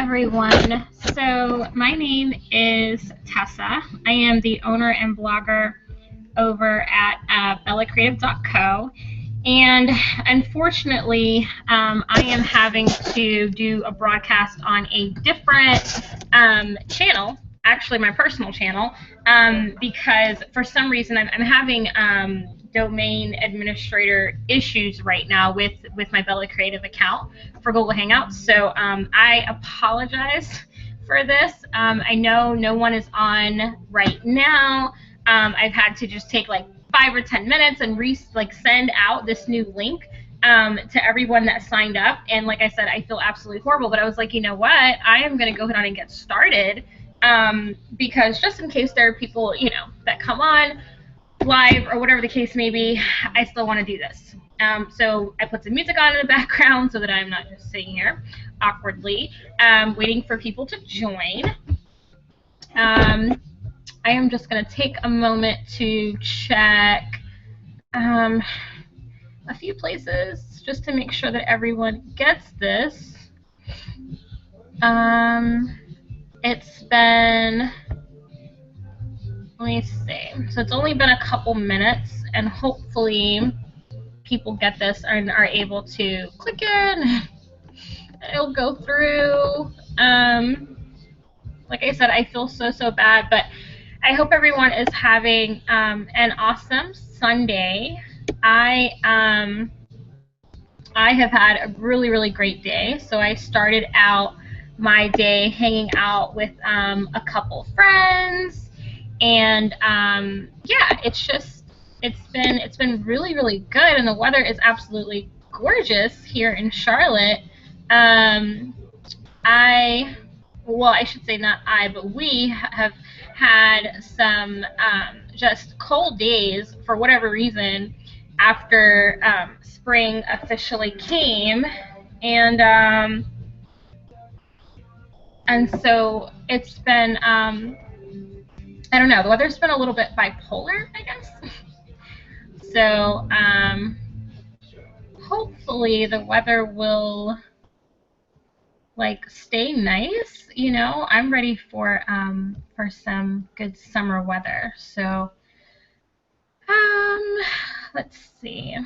everyone. So my name is Tessa. I am the owner and blogger over at bellacreative.co. And unfortunately, I am having to do a broadcast on a different channel, actually my personal channel, because for some reason I'm having domain administrator issues right now with my Bella Creative account for Google Hangouts. So I apologize for this. I know no one is on right now. I've had to just take like 5 or 10 minutes and send out this new link to everyone that signed up. And like I said, I feel absolutely horrible, but I was like, you know what? I am going to go ahead on and get started because just in case there are people, that come on live or whatever the case may be, I still want to do this. So I put some music on in the background so that I'm not just sitting here awkwardly waiting for people to join. I am just going to take a moment to check a few places just to make sure that everyone gets this. It's been, let me see, so it's only been a couple minutes, and hopefully people get this and are able to click in. It'll go through. Like I said, I feel so bad, but I hope everyone is having an awesome Sunday. I have had a really great day. So I started out my day hanging out with a couple friends, and yeah, it's been really good, and the weather is absolutely gorgeous here in Charlotte. I should say not I, but we have had some just cold days for whatever reason after spring officially came, and so it's been I don't know, the weather's been a little bit bipolar, I guess. So hopefully the weather will stay nice. I'm ready for some good summer weather. So let's see.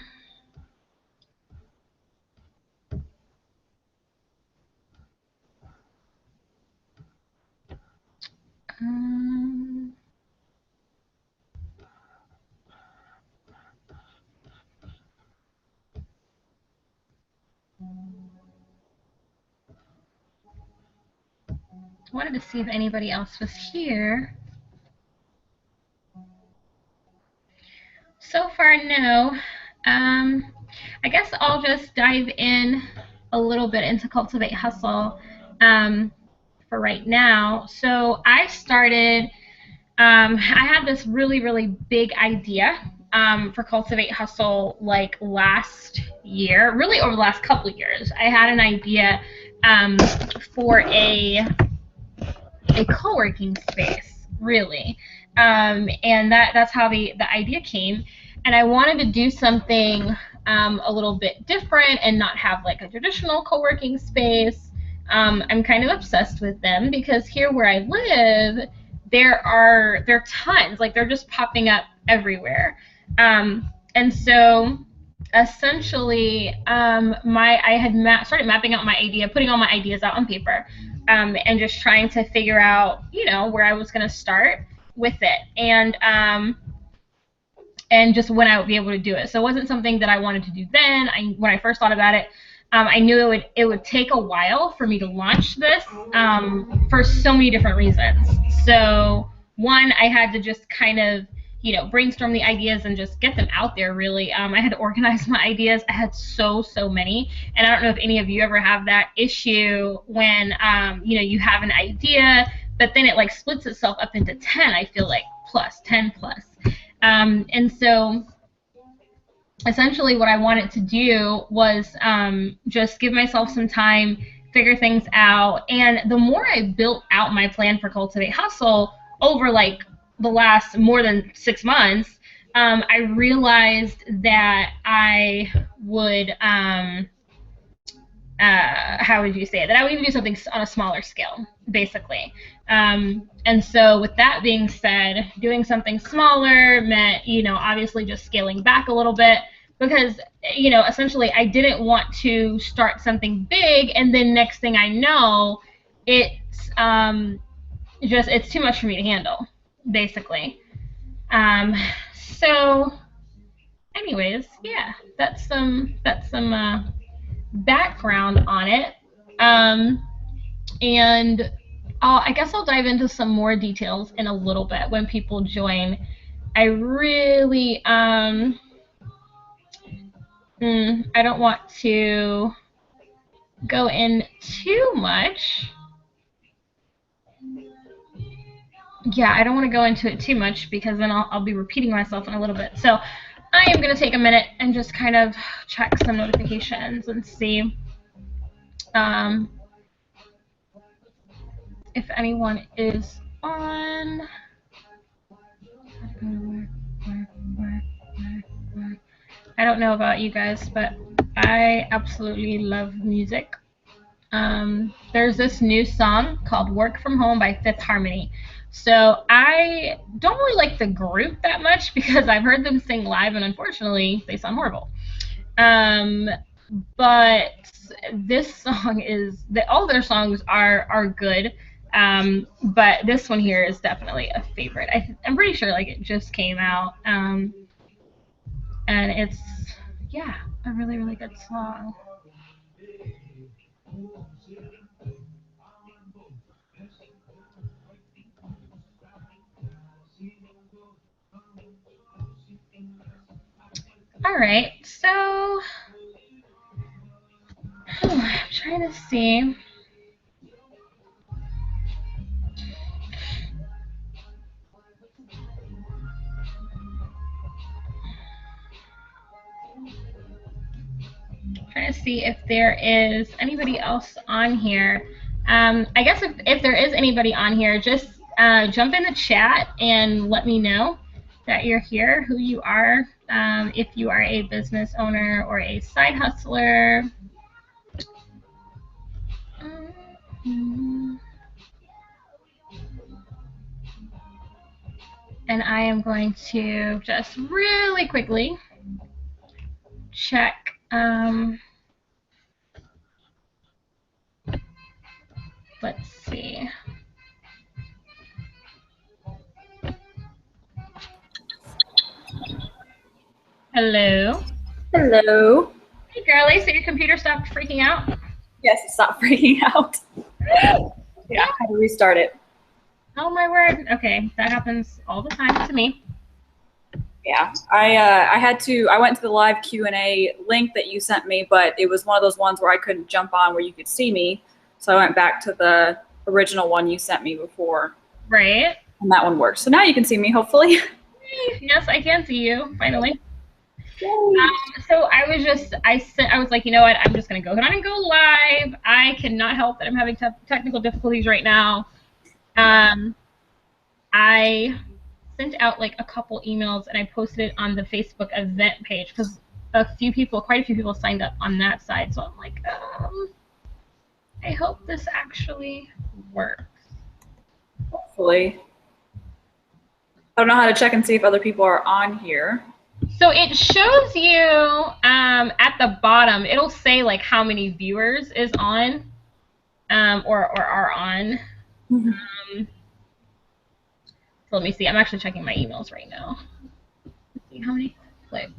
I wanted to see if anybody else was here. So far, no. I guess I'll just dive in a little bit into Cultivate Hustle for right now. So I started, I had this really big idea for Cultivate Hustle last year, really over the last couple of years. I had an idea for a co-working space, really, and that's how the idea came. And I wanted to do something a little bit different and not have a traditional co-working space. I'm kind of obsessed with them because here where I live, there are tons, they're just popping up everywhere. And so essentially, I had started mapping out my idea, putting all my ideas out on paper, and just trying to figure out, where I was going to start with it, and just when I would be able to do it. So it wasn't something that I wanted to do then. When I first thought about it, I knew it would take a while for me to launch this for so many different reasons. So one, I had to just kind of brainstorm the ideas and just get them out there, really. I had to organize my ideas. I had so many, and I don't know if any of you ever have that issue when you have an idea, but then it splits itself up into 10, I feel like, plus 10 plus. And so essentially what I wanted to do was just give myself some time, figure things out. And the more I built out my plan for Cultivate Hustle over the last more than 6 months, I realized that I would how would you say it? That I would even do something on a smaller scale, basically. And so with that being said, doing something smaller meant, obviously just scaling back a little bit because, essentially I didn't want to start something big and then next thing I know, it's too much for me to handle, basically. So anyways, yeah, that's some background on it. And I guess I'll dive into some more details in a little bit when people join. I really I don't want to go in too much. Yeah, I don't want to go into it too much because then I'll be repeating myself in a little bit. So I am going to take a minute and just kind of check some notifications and see if anyone is on. I don't know about you guys, but I absolutely love music. There's this new song called Work From Home by Fifth Harmony. So I don't really like the group that much because I've heard them sing live and unfortunately they sound horrible. But this song all their songs are good. But this one here is definitely a favorite. I'm pretty sure like it just came out. And it's, yeah, a really, really good song. All right, so I'm trying to see. Trying to see if there is anybody else on here. I guess if there is anybody on here, just jump in the chat and let me know that you're here, who you are, if you are a business owner or a side hustler. And I am going to just really quickly check. Let's see. Hello. Hello. Hey, girlie. So your computer stopped freaking out? Yes, it stopped freaking out. Yeah, I had to restart it. Oh my word. Okay, that happens all the time to me. Yeah, I went to the live Q&A link that you sent me, but it was one of those ones where I couldn't jump on where you could see me. So I went back to the original one you sent me before. Right. And that one worked. So now you can see me, hopefully. Yes, I can see you, finally. So I was like, you know what, I'm just going to go ahead and go live. I cannot help that I'm having technical difficulties right now. I sent out like a couple emails and I posted it on the Facebook event page because quite a few people signed up on that side. So I'm like, I hope this actually works. Hopefully. I don't know how to check and see if other people are on here. So it shows you at the bottom, it'll say like how many viewers is on or are on. Mm-hmm. So let me see. I'm actually checking my emails right now. Let's see how many clicks.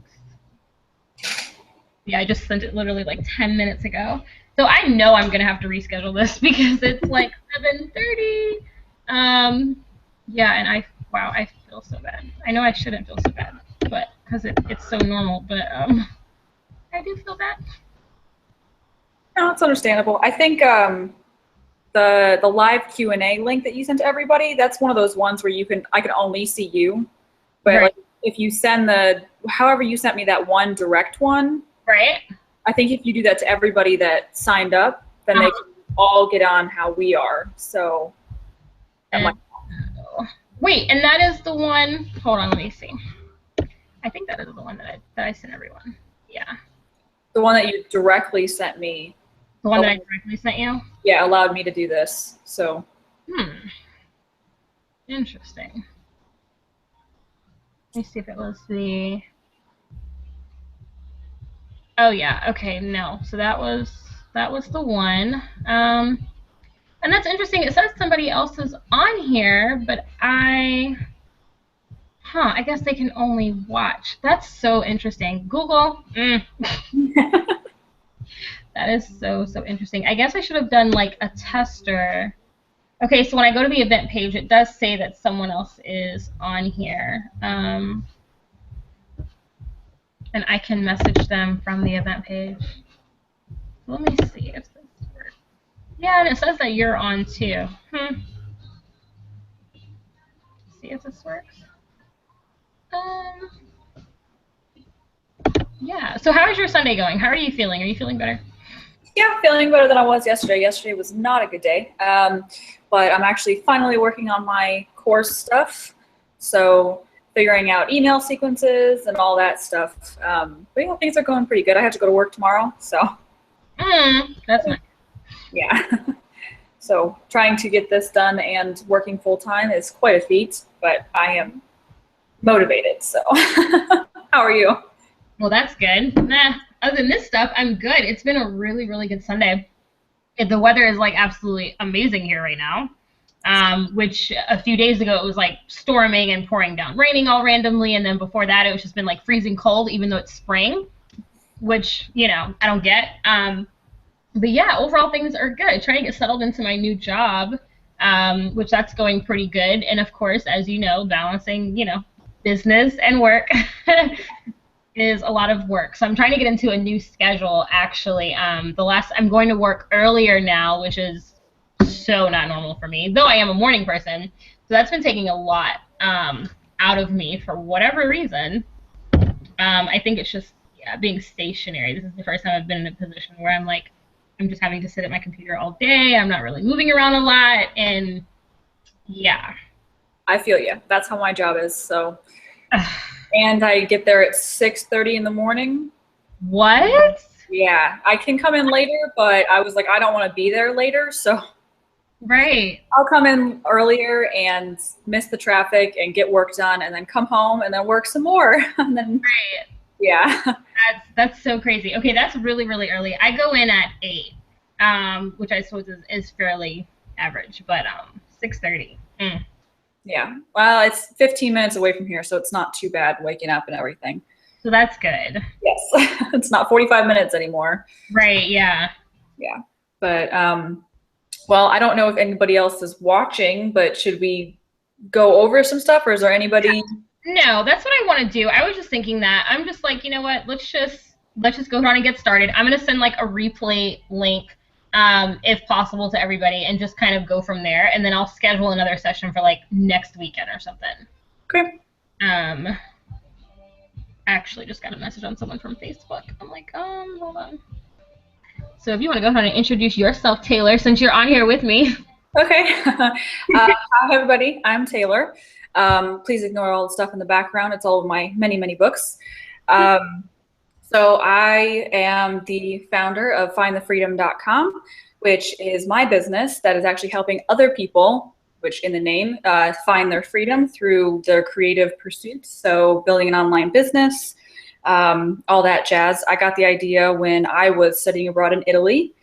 Yeah, I just sent it literally like 10 minutes ago. So I know I'm going to have to reschedule this because it's like 7:30. Yeah, and I feel so bad. I know I shouldn't feel so bad, but because it's so normal, but I do feel bad. No, it's understandable. I think the live Q&A link that you sent to everybody, that's one of those ones where I can only see you. But right. Like, if you send however you sent me that one direct one, right? I think if you do that to everybody that signed up, then they can all get on how we are. So wait, and that is the one. Hold on, let me see. I think that is the one that I sent everyone. Yeah. The one that you directly sent me. The one that I directly sent you? Yeah, allowed me to do this. So. Interesting. Let me see if it was the. Oh yeah. Okay. No. So that was the one. And that's interesting. It says somebody else is on here, but I guess they can only watch. That's so interesting. Google. That is so interesting. I guess I should have done like a tester. Okay, so when I go to the event page, it does say that someone else is on here. And I can message them from the event page. Let me see if this works. Yeah, and it says that you're on too. See if this works. Yeah. So how is your Sunday going? How are you feeling? Are you feeling better? Yeah, feeling better than I was yesterday. Yesterday was not a good day, but I'm actually finally working on my course stuff. So figuring out email sequences and all that stuff. But yeah, things are going pretty good. I have to go to work tomorrow, so. That's nice. Yeah. So trying to get this done and working full time is quite a feat, but I am motivated. So how are you? Well, that's good. Other than this stuff, I'm good. It's been a really, really good Sunday. The weather is like absolutely amazing here right now. Which a few days ago it was like storming and pouring down, raining all randomly, and then before that it was just been like freezing cold, even though it's spring, which I don't get. But yeah, overall things are good. Trying to get settled into my new job, which that's going pretty good. And of course, as you know, balancing business and work is a lot of work. So I'm trying to get into a new schedule actually. I'm going to work earlier now, which is so not normal for me, though I am a morning person. So that's been taking a lot out of me for whatever reason. I think it's just being stationary. This is the first time I've been in a position where I'm just having to sit at my computer all day. I'm not really moving around a lot, and yeah. I feel you. That's how my job is. So. And I get there at 6:30 in the morning. What? Yeah, I can come in later, but I was like, I don't want to be there later, so right. I'll come in earlier and miss the traffic and get work done, and then come home and then work some more. And then, right. Yeah. That's so crazy. Okay, that's really, really early. I go in at 8, which I suppose is fairly average, but 6:30. Yeah. Well, it's 15 minutes away from here, so it's not too bad waking up and everything. So that's good. Yes. It's not 45 minutes anymore. Right, yeah. Yeah. But, well, I don't know if anybody else is watching, but should we go over some stuff, or is there anybody? No, that's what I want to do. I was just thinking that. I'm just like, you know what? Let's just go ahead and get started. I'm going to send like a replay link if possible to everybody and just kind of go from there, and then I'll schedule another session for like next weekend or something. Okay. Actually just got a message on someone from Facebook. I'm like, hold on. So if you want to go ahead and introduce yourself, Taylor, since you're on here with me. Okay. Hi everybody, I'm Taylor. Please ignore all the stuff in the background. It's all of my many, many books. So I am the founder of findthefreedom.com, which is my business that is actually helping other people, which in the name, find their freedom through their creative pursuits. So building an online business, all that jazz. I got the idea when I was studying abroad in Italy.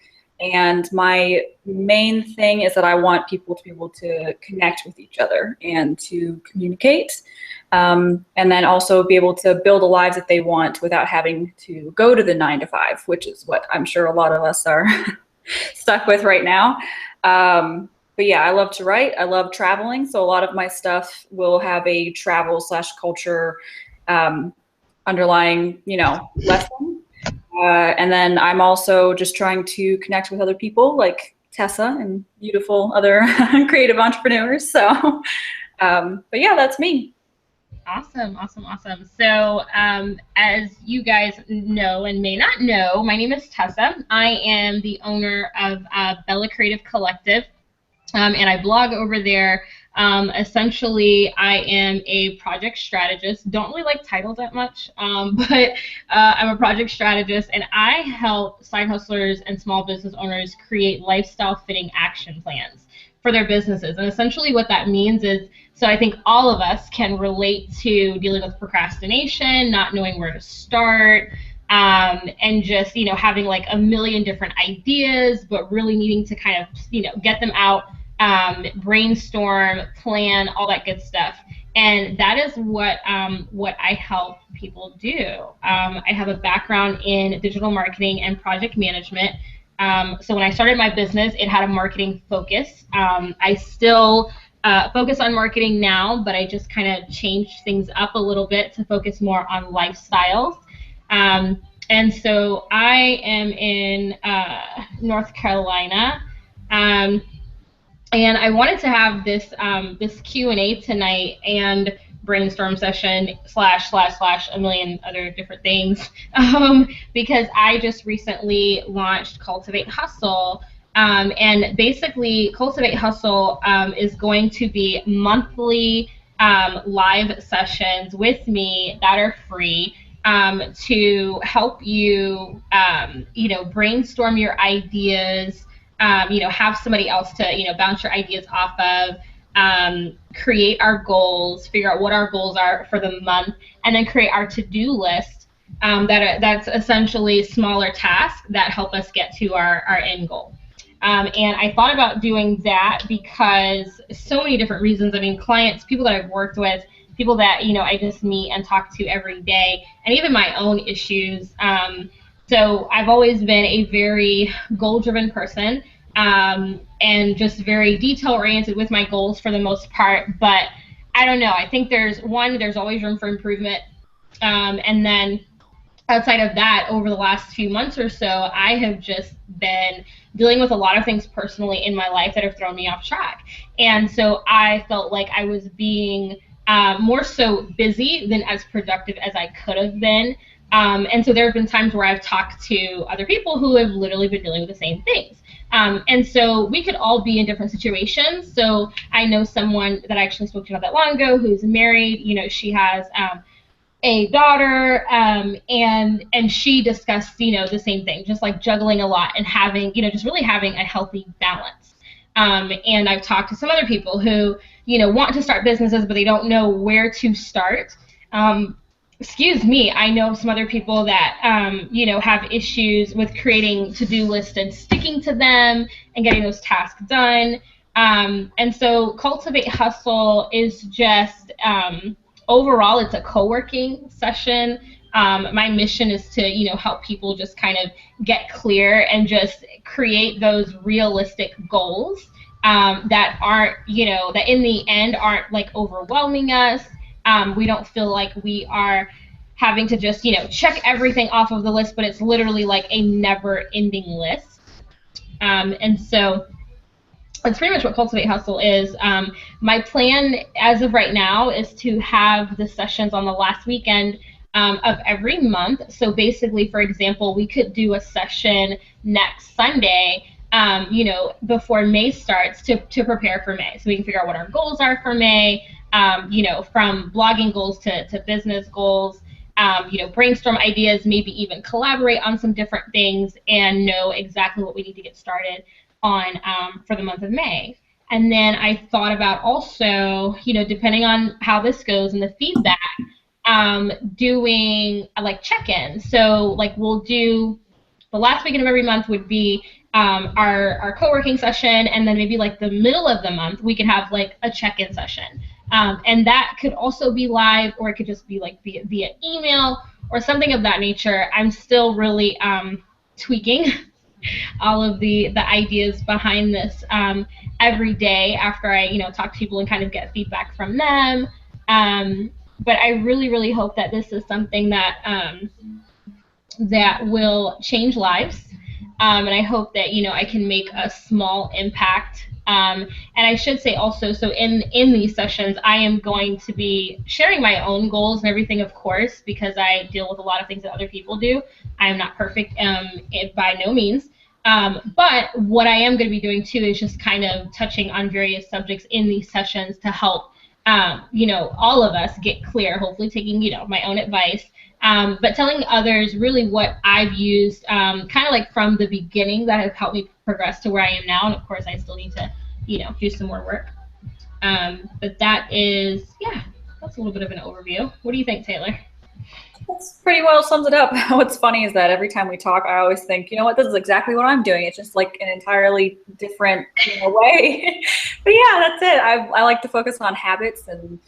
And my main thing is that I want people to be able to connect with each other and to communicate. And then also be able to build the lives that they want without having to go to the 9-to-5, which is what I'm sure a lot of us are stuck with right now. But yeah, I love to write. I love traveling. So a lot of my stuff will have a travel/culture underlying, lesson. And then I'm also just trying to connect with other people like Tessa and beautiful other creative entrepreneurs. So, but yeah, that's me. Awesome. So as you guys know and may not know, my name is Tessa. I am the owner of Bella Creative Collective, and I blog over there Essentially, I am a project strategist. Don't really like titles that much, but I'm a project strategist, and I help side hustlers and small business owners create lifestyle fitting action plans for their businesses. And essentially, what that means is, so I think all of us can relate to dealing with procrastination, not knowing where to start, and just having like a million different ideas, but really needing to kind of get them out, brainstorm, plan, all that good stuff. And that is what I help people do. I have a background in digital marketing and project management. So when I started my business, it had a marketing focus. I still focus on marketing now, but I just kind of changed things up a little bit to focus more on lifestyles. And so I am in North Carolina. Um, and I wanted to have this Q&A tonight and brainstorm session slash a million other different things, because I just recently launched Cultivate Hustle. And basically, Cultivate Hustle is going to be monthly live sessions with me that are free, to help you, brainstorm your ideas, have somebody else to, bounce your ideas off of, create our goals, figure out what our goals are for the month, and then create our to-do list, that's essentially smaller tasks that help us get to our end goal. And I thought about doing that because so many different reasons. I mean, clients, people that I've worked with, people that, I just meet and talk to every day, and even my own issues. So I've always been a very goal-driven person, and just very detail-oriented with my goals for the most part. But I don't know. I think there's always room for improvement. And then outside of that, over the last few months or so, I have just been dealing with a lot of things personally in my life that have thrown me off track. And so I felt like I was being more so busy than as productive as I could have been. And so there have been times where I've talked to other people who have literally been dealing with the same things. And so we could all be in different situations. So I know someone that I actually spoke to not that long ago who's married. She has a daughter, and she discussed, the same thing, just like juggling a lot and having, just really having a healthy balance. And I've talked to some other people who, want to start businesses, but they don't know where to start. Excuse me, I know some other people that, have issues with creating to-do lists and sticking to them and getting those tasks done. And so Cultivate Hustle is just, overall, it's a co-working session. My mission is to, help people just kind of get clear and just create those realistic goals, that aren't, that in the end aren't like overwhelming us. We don't feel like we are having to just, check everything off of the list, but it's literally like a never-ending list. And so that's pretty much what Cultivate Hustle is. My plan as of right now is to have the sessions on the last weekend of every month. So basically, for example, we could do a session next Sunday, before May starts, to prepare for May. So we can figure out what our goals are for May, from blogging goals to business goals, brainstorm ideas, maybe even collaborate on some different things, and know exactly what we need to get started on, for the month of May. And then I thought about also, depending on how this goes and the feedback, doing like check-ins. So like we'll do the last weekend of every month would be our co-working session, and then maybe like the middle of the month we could have like a check-in session. And that could also be live, or it could just be like via email or something of that nature. I'm still really tweaking all of the ideas behind this, every day after I talk to people and kind of get feedback from them. But I really, really hope that this is something that that will change lives. And I hope that I can make a small impact. And I should say also, so in these sessions, I am going to be sharing my own goals and everything, of course, because I deal with a lot of things that other people do. I am not perfect, by no means. But what I am going to be doing too is just kind of touching on various subjects in these sessions to help, all of us get clear, hopefully taking, my own advice, but telling others really what I've used kind of like from the beginning that have helped me progress to where I am now. And of course, I still need to, do some more work. But that is, yeah, that's a little bit of an overview. What do you think, Taylor? That's pretty well sums it up. What's funny is that every time we talk, I always think, you know what, this is exactly what I'm doing. It's just like an entirely different way. But yeah, that's it. I like to focus on habits. And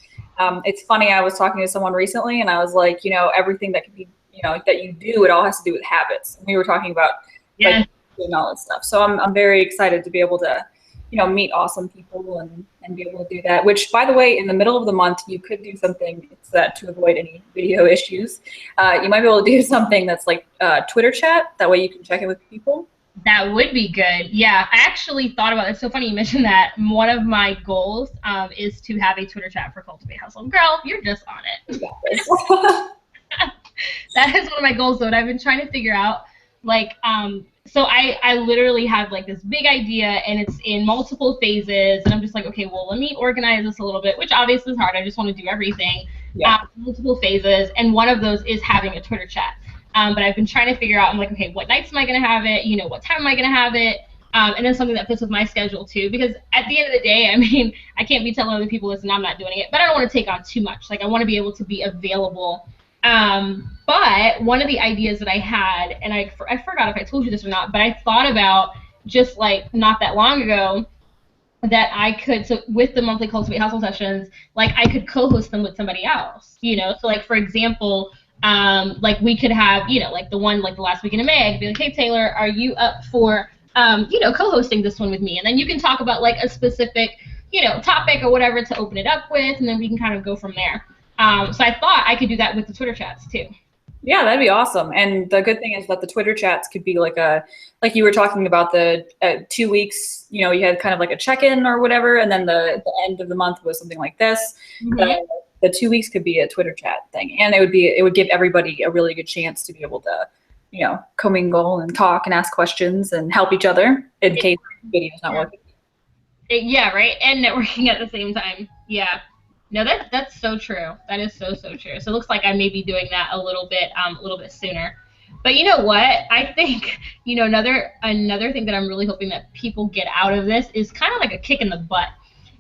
it's funny, I was talking to someone recently and I was like, everything that can be, that you do, it all has to do with habits. And we were talking about like doing all this stuff. So I'm very excited to be able to meet awesome people and be able to do that, which by the way, in the middle of the month, you could do something that to avoid any video issues. You might be able to do something that's like Twitter chat. That way you can check in with people. That would be good. Yeah, I actually thought about it. It's so funny you mentioned that. One of my goals is to have a Twitter chat for Cultivate Hustle. Girl, you're just on it. That is one of my goals, though, and I've been trying to figure out, like, so I literally have like this big idea and it's in multiple phases and I'm just like, okay, well, let me organize this a little bit, which obviously is hard. I just want to do everything. Multiple phases, and one of those is having a Twitter chat. But I've been trying to figure out, I'm like, okay, what nights am I going to have it? What time am I going to have it? And then something that fits with my schedule too, because at the end of the day, I mean, I can't be telling other people, listen, I'm not doing it, but I don't want to take on too much. Like I want to be able to be available. But one of the ideas that I had, and I forgot if I told you this or not, but I thought about just like not that long ago that I could, so with the monthly Cultivate Hustle sessions, like I could co-host them with somebody else, so like for example, like we could have, like the one, like the last weekend of May, I could be like, hey Taylor, are you up for, co-hosting this one with me? And then you can talk about like a specific, topic or whatever to open it up with, and then we can kind of go from there. So I thought I could do that with the Twitter chats too. Yeah, that'd be awesome. And the good thing is that the Twitter chats could be like like you were talking about the 2 weeks, you had kind of like a check-in or whatever. And then the end of the month was something like this. Mm-hmm. The 2 weeks could be a Twitter chat thing. And it would give everybody a really good chance to be able to, commingle and talk and ask questions and help each other in case the video's not working. Yeah, right. And networking at the same time. Yeah. No, that's so true. That is so true. So it looks like I may be doing that a little bit sooner. But you know what? I think, another thing that I'm really hoping that people get out of this is kind of like a kick in the butt.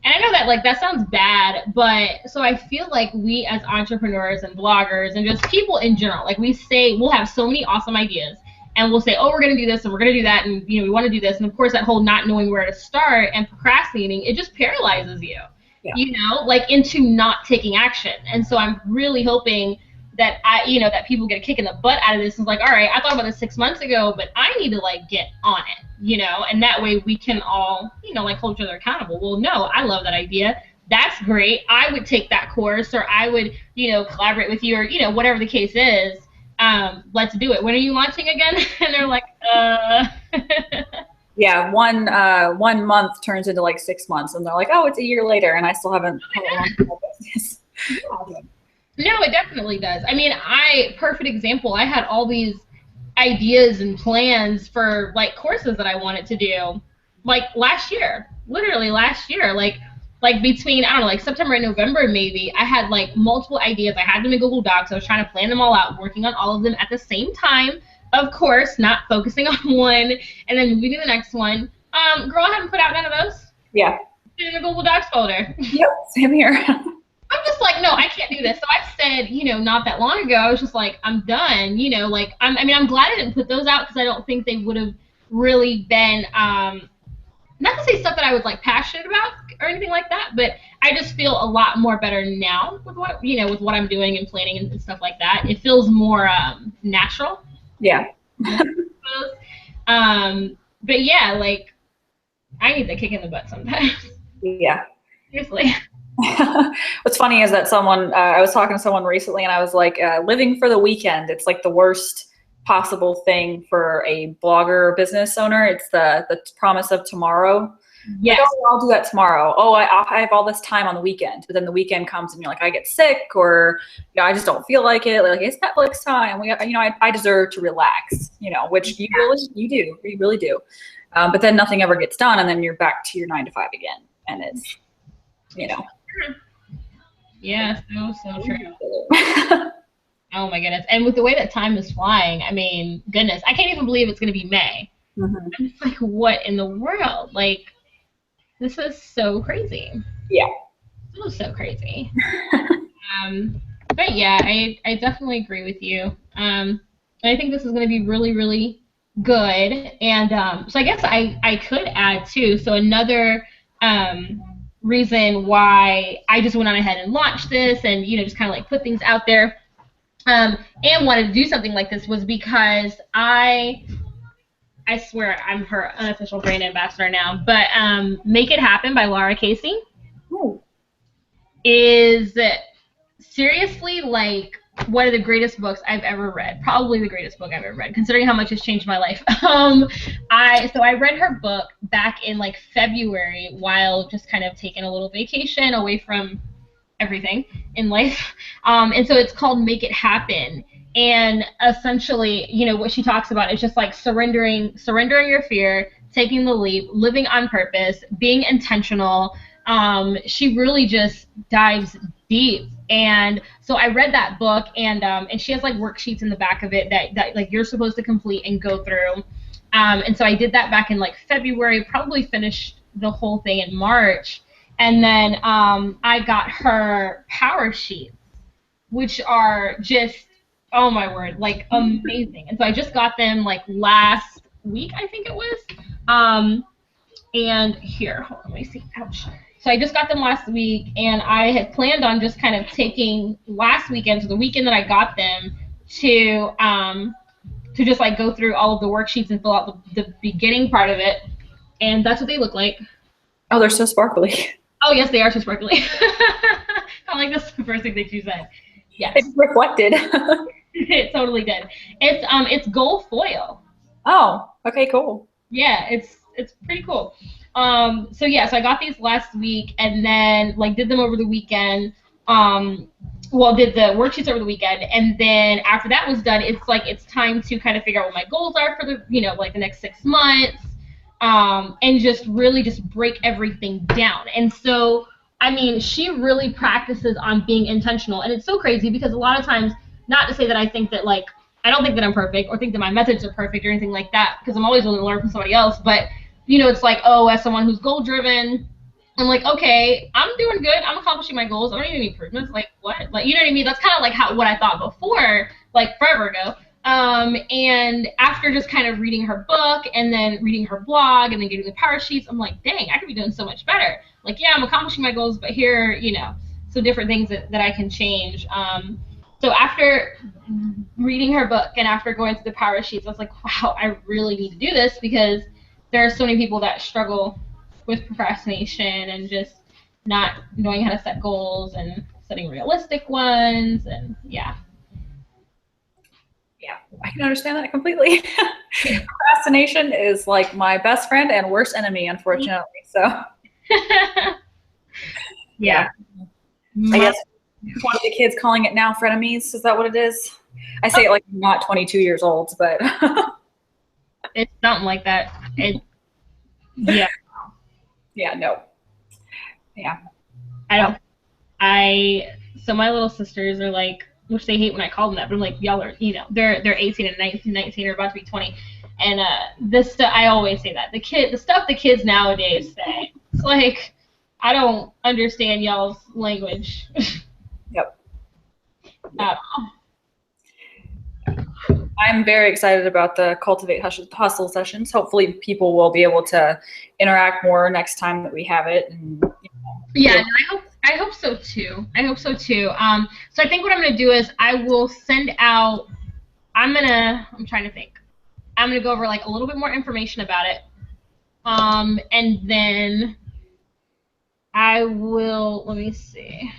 And I know that like that sounds bad, but so I feel like we as entrepreneurs and bloggers and just people in general, like we'll have so many awesome ideas and we'll say, oh, we're going to do this and we're going to do that. And, we want to do this. And of course, that whole not knowing where to start and procrastinating, it just paralyzes you. Yeah. Like into not taking action. And so I'm really hoping that that people get a kick in the butt out of this and like, all right, I thought about this 6 months ago, but I need to like get on it, and that way we can all, like hold each other accountable. Well, no, I love that idea. That's great. I would take that course or I would, collaborate with you or, whatever the case is. Let's do it. When are you launching again? And they're like, Yeah, one month turns into like 6 months, and they're like, "Oh, it's a year later, and I still haven't had a long business." No, it definitely does. I mean, perfect example. I had all these ideas and plans for like courses that I wanted to do, like literally last year, like between I don't know, like September and November maybe. I had like multiple ideas. I had them in Google Docs. I was trying to plan them all out, working on all of them at the same time. Of course, not focusing on one and then moving to the next one. Girl, I haven't put out none of those. Yeah. In the Google Docs folder. Yep, same here. I'm just like, no, I can't do this. So I said, not that long ago, I was just like, I'm done. Like, I'm glad I didn't put those out because I don't think they would have really been, not to say stuff that I was like passionate about or anything like that, but I just feel a lot more better now with what, with what I'm doing and planning and stuff like that. It feels more natural. Yeah. But yeah, like I need the kick in the butt sometimes. Yeah. Seriously. What's funny is that I was talking to someone recently and I was like, living for the weekend, it's like the worst possible thing for a blogger or business owner. It's the promise of tomorrow. Like, Yes. oh, I'll do that tomorrow. Oh, I have all this time on the weekend. But then the weekend comes and you're like, I get sick, or, I just don't feel like it. Like, it's Netflix time. I deserve to relax, which you do. You really do. But then nothing ever gets done. And then you're back to your 9 to 5 again. And it's, Yeah, so true. Oh my goodness. And with the way that time is flying, I mean, goodness, I can't even believe it's going to be May. Mm-hmm. I'm just like, what in the world? Like, this is so crazy. Yeah. So crazy. But yeah, I definitely agree with you. I think this is going to be really, really good. And so I guess I could add too. So another reason why I just went on ahead and launched this and, just kind of like put things out there and wanted to do something like this was because I swear I'm her unofficial brand ambassador now, but Make It Happen by Laura Casey Ooh. is seriously like one of the greatest books I've ever read. Probably the greatest book I've ever read, considering how much it's changed my life. I read her book back in like February while just kind of taking a little vacation away from everything in life. And so it's called Make It Happen. And essentially, what she talks about is just like surrendering your fear, taking the leap, living on purpose, being intentional. She really just dives deep. And so I read that book, and she has like worksheets in the back of it that like you're supposed to complete and go through. And so I did that back in like February, probably finished the whole thing in March. And then I got her power sheets, which are just, oh my word, like amazing. And so I just got them like last week, I think it was. And here, hold on, let me see. Ouch. So I just got them last week, and I had planned on just kind of taking last weekend, so the weekend that I got them, to just like go through all of the worksheets and fill out the beginning part of it. And that's what they look like. Oh, they're so sparkly. Oh, yes, they are so sparkly. I like that's the first thing that you said. Yes. It's reflected. It totally did. It's gold foil. Oh, okay, cool. Yeah, it's pretty cool. So I got these last week and then like did them over the weekend. Did the worksheets over the weekend, and then after that was done, it's time to kind of figure out what my goals are for the like the next 6 months. And just really just break everything down. And so, I mean, she really practices on being intentional. And it's so crazy because a lot of times, not to say that I think that, like, I don't think that I'm perfect or think that my methods are perfect or anything like that, because I'm always willing to learn from somebody else. But, it's like, oh, as someone who's goal-driven, I'm like, okay, I'm doing good. I'm accomplishing my goals. I don't need any improvements. Like, what? Like, you know what I mean? That's kind of like what I thought before, like, forever ago. And after just kind of reading her book and then reading her blog and then getting the power sheets, I'm like, dang, I could be doing so much better. Like, yeah, I'm accomplishing my goals, but here, some different things that I can change. So after reading her book and after going through the power sheets, I was like, wow, I really need to do this because there are so many people that struggle with procrastination and just not knowing how to set goals and setting realistic ones. And yeah. Yeah, I can understand that completely. Procrastination is like my best friend and worst enemy, unfortunately. So, yeah. I guess one of the kids calling it now frenemies. Is that what it is? I say it like I'm not 22 years old, but it's something like that. Yeah. Yeah, no. Yeah. So my little sisters are like, which they hate when I call them that, but I'm like, y'all are, they're 18 and 19 are about to be 20. And this stuff, I always say that. The stuff the kids nowadays say, it's like, I don't understand y'all's language. Yep. At all. I'm very excited about the Cultivate Hustle sessions. Hopefully people will be able to interact more next time that we have it. And, yeah, I hope so too. So I think what I'm going to do is I will send out, I'm trying to think. I'm going to go over like a little bit more information about it. And then I will, let me see.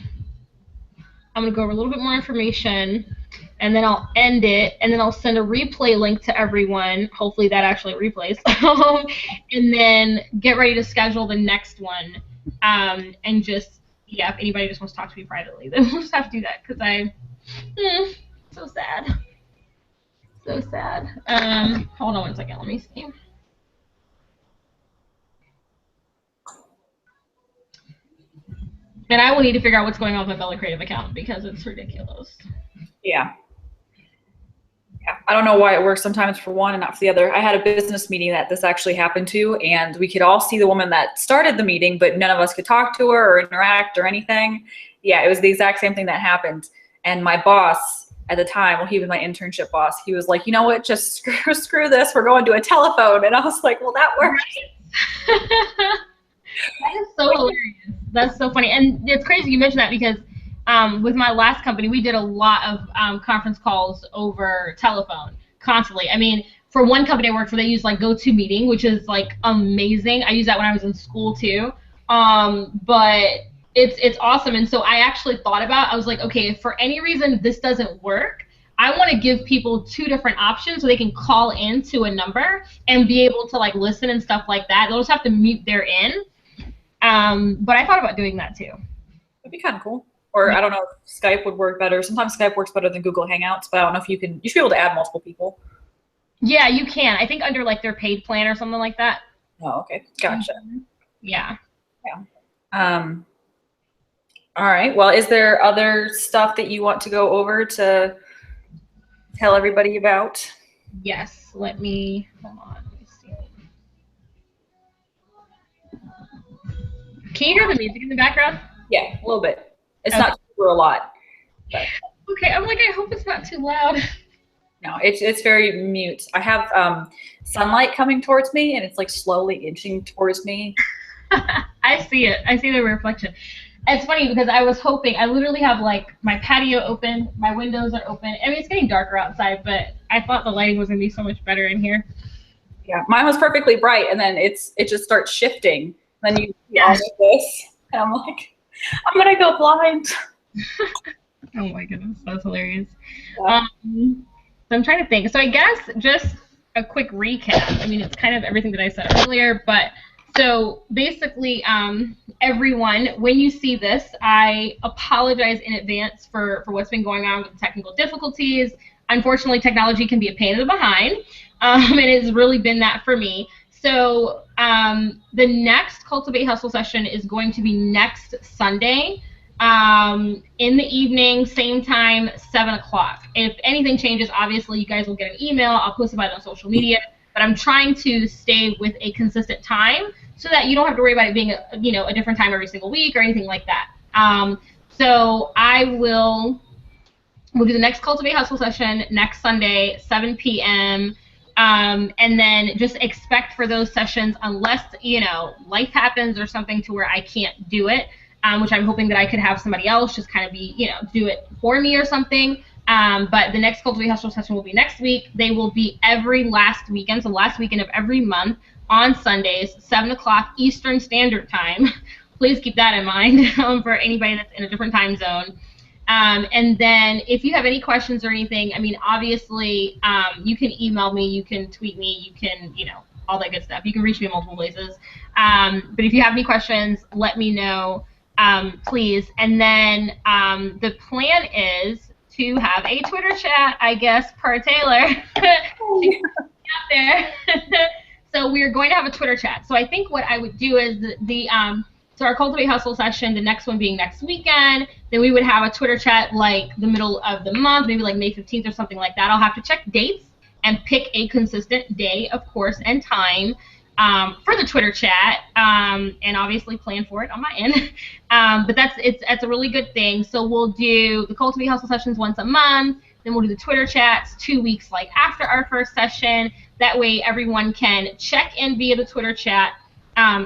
I'm going to go over a little bit more information, and then I'll end it, and then I'll send a replay link to everyone. Hopefully that actually replays. And then get ready to schedule the next one. And just, yeah, if anybody just wants to talk to me privately, then we'll just have to do that, because so sad. So sad. Hold on one second. Let me see. And I will need to figure out what's going on with my Bella Creative account, because it's ridiculous. Yeah. Yeah. I don't know why it works sometimes for one and not for the other. I had a business meeting that this actually happened to, and we could all see the woman that started the meeting, but none of us could talk to her or interact or anything. Yeah, it was the exact same thing that happened. And my boss at the time, well, he was my internship boss, he was like, you know what, just screw this, we're going to a telephone. And I was like, well, that works. That is so hilarious. That's so funny. And it's crazy you mentioned that, because with my last company, we did a lot of conference calls over telephone constantly. I mean, for one company I worked for, they use like GoToMeeting, which is like amazing. I used that when I was in school too. But it's awesome. And so I actually thought about, I was like, okay, if for any reason this doesn't work, I want to give people two different options so they can call into a number and be able to like listen and stuff like that. They'll just have to mute their in. But I thought about doing that too. That'd be kind of cool. Or I don't know if Skype would work better. Sometimes Skype works better than Google Hangouts, but I don't know if you should be able to add multiple people. Yeah, you can. I think under like their paid plan or something like that. Oh, okay. Gotcha. Yeah. Yeah. All right. Well, is there other stuff that you want to go over to tell everybody about? Yes. Hold on. Let me see. Can you hear the music in the background? Yeah, a little bit. It's not super a lot. But. Okay. I'm like, I hope it's not too loud. No, it's very mute. I have sunlight coming towards me, and it's like slowly inching towards me. I see it. I see the reflection. It's funny because I was hoping, I literally have like my patio open, my windows are open. I mean, it's getting darker outside, but I thought the lighting was going to be so much better in here. Yeah, mine was perfectly bright, and then it just starts shifting. Then you see all of this, and I'm like, I'm going to go blind. Oh my goodness, that's hilarious. Yeah. So I'm trying to think. So I guess just a quick recap. I mean, it's kind of everything that I said earlier, but so basically, everyone, when you see this, I apologize in advance for what's been going on with the technical difficulties. Unfortunately, technology can be a pain in the behind, and it's really been that for me. So the next Cultivate Hustle session is going to be next Sunday in the evening, same time, 7 o'clock. If anything changes, obviously, you guys will get an email. I'll post about it on social media. But I'm trying to stay with a consistent time so that you don't have to worry about it being a different time every single week or anything like that. So we'll do the next Cultivate Hustle session next Sunday, 7 p.m. And then just expect for those sessions, unless life happens or something to where I can't do it, which I'm hoping that I could have somebody else just kind of do it for me or something. But the next Cultivate Hustle session will be next week. They will be every last weekend, so last weekend of every month on Sundays, 7 o'clock Eastern Standard Time. Please keep that in mind for anybody that's in a different time zone. And then if you have any questions or anything, I mean, obviously, you can email me, you can tweet me, you can, all that good stuff. You can reach me in multiple places. But if you have any questions, let me know, please. And then the plan is to have a Twitter chat, I guess, per Taylor. Out there. So we're going to have a Twitter chat. So I think what I would do is so our Cultivate Hustle session, the next one being next weekend, then we would have a Twitter chat like the middle of the month, maybe like May 15th or something like that. I'll have to check dates and pick a consistent day, of course, and time for the Twitter chat, and obviously plan for it on my end. But it's a really good thing. So we'll do the Cultivate Hustle sessions once a month, then we'll do the Twitter chats 2 weeks like after our first session. That way everyone can check in via the Twitter chat,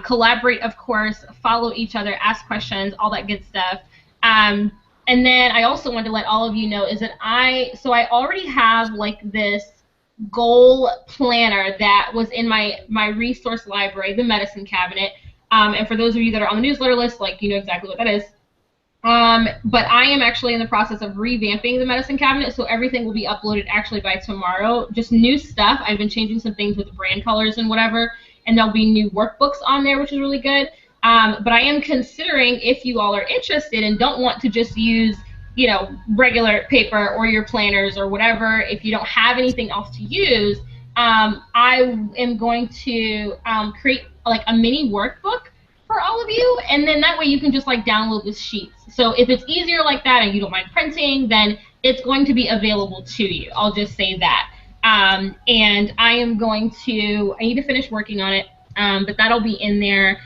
collaborate, of course, follow each other, ask questions, all that good stuff. And then I also wanted to let all of you know is that I already have like this goal planner that was in my resource library, the medicine cabinet. And for those of you that are on the newsletter list, like you know exactly what that is. But I am actually in the process of revamping the medicine cabinet, so everything will be uploaded actually by tomorrow. Just new stuff. I've been changing some things with brand colors and whatever, and there'll be new workbooks on there, which is really good. But I am considering, if you all are interested and don't want to just use, regular paper or your planners or whatever, if you don't have anything else to use, I am going to create like a mini workbook for all of you, and then that way you can just like download the sheets. So if it's easier like that and you don't mind printing, then it's going to be available to you. I'll just say that. And I need to finish working on it, but that'll be in there.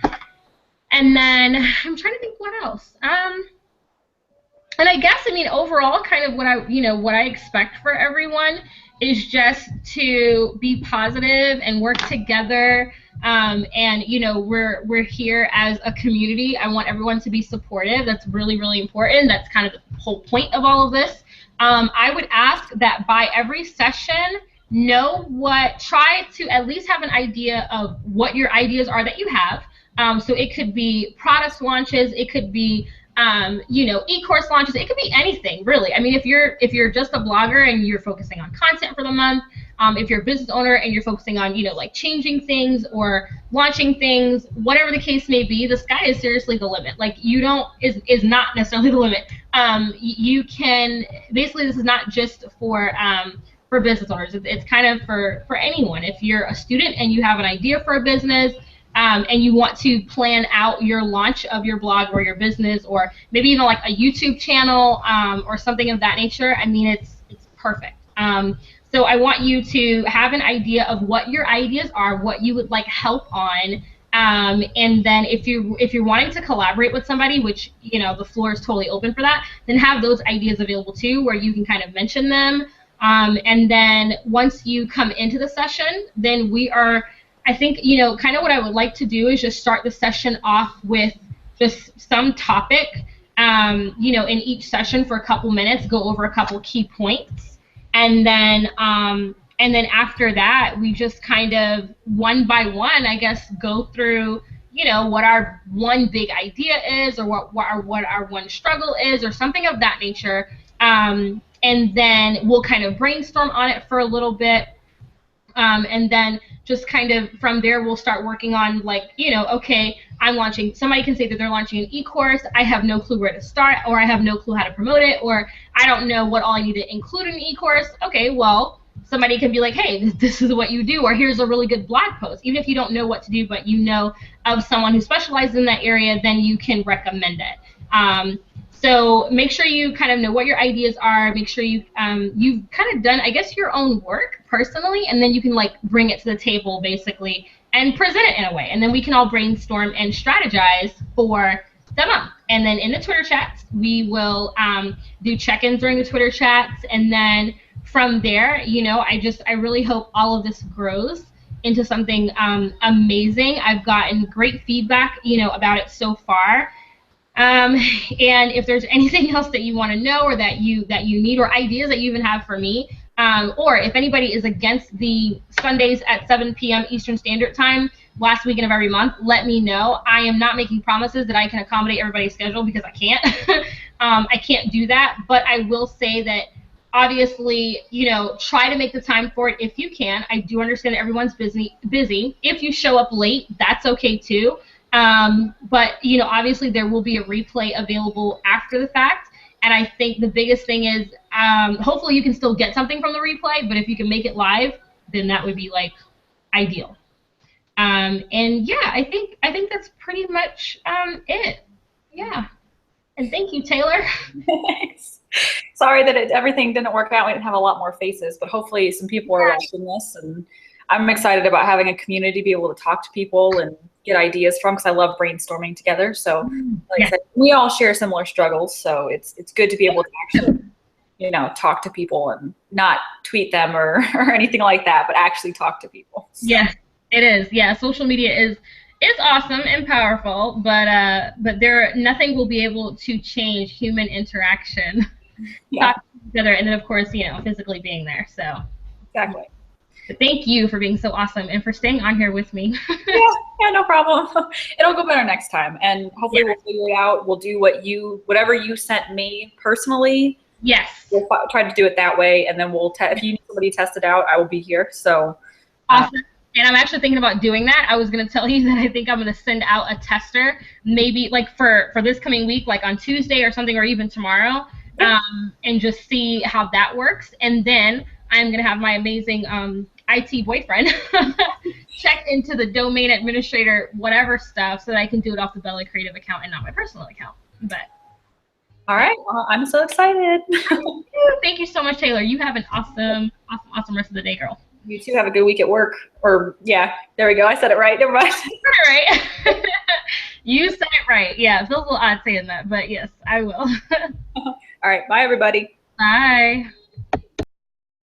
And then I'm trying to think what else. And I guess, I mean, overall, kind of what I expect for everyone is just to be positive and work together. And we're here as a community. I want everyone to be supportive. That's really, really important. That's kind of the whole point of all of this. I would ask that by every session, try to at least have an idea of what your ideas are that you have. So it could be product launches, it could be e-course launches. It could be anything, really. I mean, if you're just a blogger and you're focusing on content for the month, if you're a business owner and you're focusing on, like changing things or launching things, whatever the case may be, the sky is seriously the limit. Like is not necessarily the limit. You can basically, this is not just for business owners. It's kind of for anyone. If you're a student and you have an idea for a business, and you want to plan out your launch of your blog or your business, or maybe even like a YouTube channel, or something of that nature, I mean, it's perfect. So I want you to have an idea of what your ideas are, what you would like help on, and then if you're wanting to collaborate with somebody, which the floor is totally open for that, then have those ideas available too, where you can kind of mention them. And then once you come into the session, then I think, kind of what I would like to do is just start the session off with just some topic, in each session for a couple minutes, go over a couple key points. And then after that, we just kind of one by one, I guess, go through, what our one big idea is, or what our one struggle is, or something of that nature. And then we'll kind of brainstorm on it for a little bit. And then just kind of from there, we'll start working on okay, somebody can say that they're launching an e-course. I have no clue where to start, or I have no clue how to promote it, or I don't know what all I need to include in an e-course. Okay, well, somebody can be like, hey, this is what you do, or here's a really good blog post. Even if you don't know what to do, but you know of someone who specializes in that area, then you can recommend it. So make sure you kind of know what your ideas are. Make sure you've kind of done, I guess, your own work personally, and then you can bring it to the table basically and present it in a way. And then we can all brainstorm and strategize for the month. And then in the Twitter chats, we will do check-ins during the Twitter chats. And then from there, I really hope all of this grows into something amazing. I've gotten great feedback, about it so far. And if there's anything else that you want to know, or that you need, or ideas that you even have for me, or if anybody is against the Sundays at 7 p.m. Eastern Standard Time last weekend of every month, let me know. I am not making promises that I can accommodate everybody's schedule, because I can't. I can't do that, but I will say that obviously, try to make the time for it if you can. I do understand that everyone's busy. If you show up late, that's okay too. But obviously there will be a replay available after the fact, and I think the biggest thing is hopefully you can still get something from the replay, but if you can make it live, then that would be ideal. And yeah, I think that's pretty much it. Yeah. And thank you, Taylor. Thanks. Sorry that everything didn't work out. We didn't have a lot more faces, but hopefully some people are watching this, and I'm excited about having a community, be able to talk to people and get ideas from, because I love brainstorming together. So like I said, we all share similar struggles, so it's good to be able to actually talk to people and not tweet them or anything like that, but actually talk to people. So. Yes, it is. Yeah, social media is awesome and powerful, but nothing will be able to change human interaction. Yeah. Talking to each other, and then of course physically being there. So exactly. But thank you for being so awesome and for staying on here with me. Yeah. Yeah, no problem. It'll go better next time, and hopefully Yeah. we'll figure it out. We'll do whatever you sent me personally. Yes. We'll try to do it that way, and then if you need somebody to test it out, I will be here. So, Awesome. And I'm actually thinking about doing that. I was going to tell you that I think I'm going to send out a tester, maybe like for this coming week, like on Tuesday or something, or even tomorrow, yeah. and just see how that works. And then I'm going to have my amazing IT boyfriend check into the domain administrator, whatever stuff, so that I can do it off the Bella Creative account and not my personal account. But All yeah. right. Well, I'm so excited. Thank you so much, Taylor. You have an awesome, awesome, awesome rest of the day, girl. You too. Have a good week at work. Or yeah, there we go. I said it right. Never mind. Right. You said it right. Yeah, it feels a little odd saying that, but yes, I will. All right. Bye, everybody. Bye.